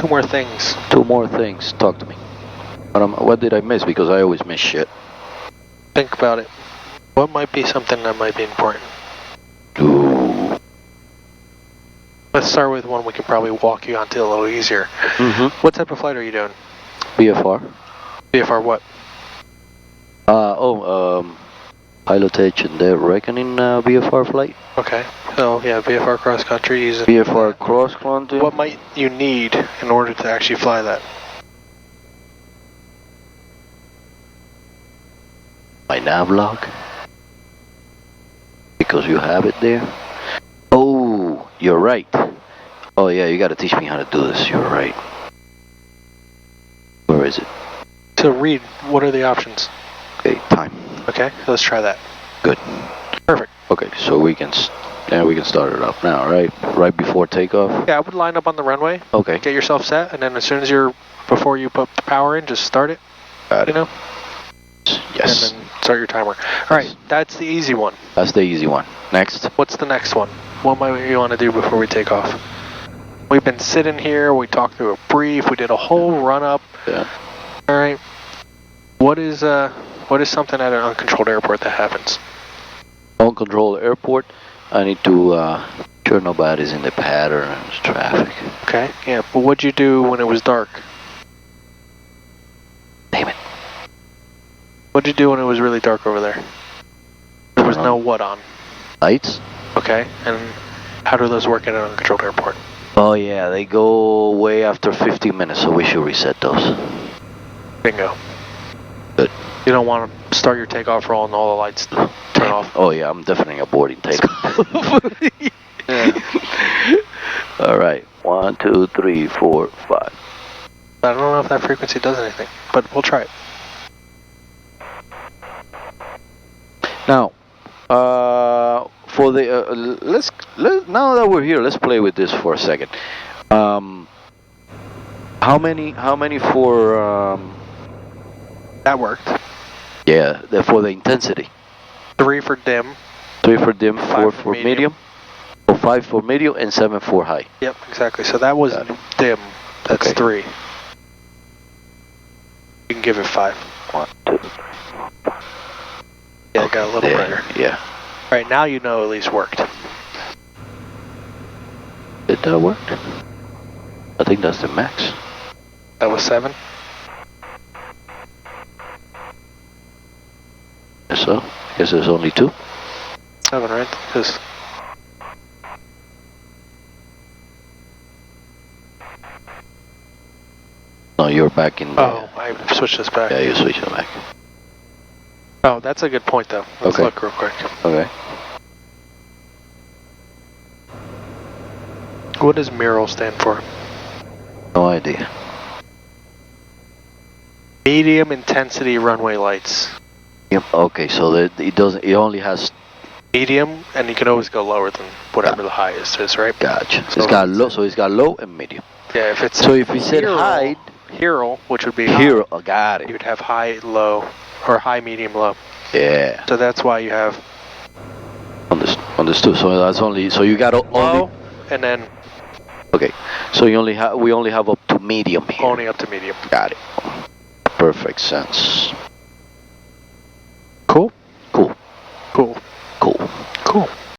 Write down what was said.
Two more things. Two more things. Talk to me. What did I miss? Because I always miss shit. Think about it. What might be something that might be important? Ooh. Let's start with one we can probably walk you onto a little easier. Mm-hmm. What type of flight are you doing? BFR. BFR what? Pilotage and the reckoning BFR flight. Okay. So yeah, BFR cross country using BFR cross country. What might you need in order to actually fly that? My nav log. Because you have it there. Oh, you're right. Oh yeah, you gotta teach me how to do this. You're right. Where is it? To read, what are the options? Okay, time. Okay, let's try that. Good. Perfect. Okay, so we can start it up now, right? Right before takeoff. Yeah, I would line up on the runway. Okay. Get yourself set, and then as soon as before you put the power in, just start it. Got it. You know. Yes. And then start your timer. All right, that's the easy one. That's the easy one. Next. What's the next one? What might you want to do before we take off? We've been sitting here. We talked through a brief. We did a whole run up. Yeah. All right. What is something at an uncontrolled airport that happens? Uncontrolled airport. I need to sure nobody's in the pattern and traffic. Okay. Yeah. But what'd you do when it was dark? Damn it. What'd you do when it was really dark over there? There was no what on? Lights? Okay. And how do those work at an uncontrolled airport? Oh yeah, they go away after 15 minutes, so we should reset those. Bingo. Good. You don't want to start your takeoff roll and all the lights turn off. Oh yeah, I'm definitely aborting takeoff. Yeah. All right, 1, 2, 3, 4, 5. I don't know if that frequency does anything, but we'll try it. Now, for the now that we're here, let's play with this for a second. How many for? That worked. Yeah, for the intensity. 3 for dim. 3 for dim, 4 5 for medium. Oh, 5 for medium and 7 for high. Yep, exactly. So that was dim. That's Okay. 3. You can give it 5. 1, 2. Yeah, it got a little brighter. Yeah. All right, now you know at least worked. Did that work? I think that's the max. That was 7. So, I guess there's only 2. 7, right? Because No, you're back in. oh, I switched this back. Yeah, you switch it back. Oh, that's a good point, though. Let's Okay. look real quick. Okay. What does MIRAL stand for? No idea. Medium intensity runway lights. Yep. Okay, so that it doesn't. It only has. Medium, and you can always go lower than whatever the highest is, right? Gotcha. So It's got low. So it's got low and medium. Yeah, if it's So if we said HERO, high, HERO, which would be here, high, I got you it. would have high, low, or high, medium, low. Yeah. So that's why you have Understood. So that's only. So you got low, only. and then Okay. So you only have. We only have up to medium here. only up to medium. Got it. Perfect sense. Cool. Cool. Cool. Cool. Cool.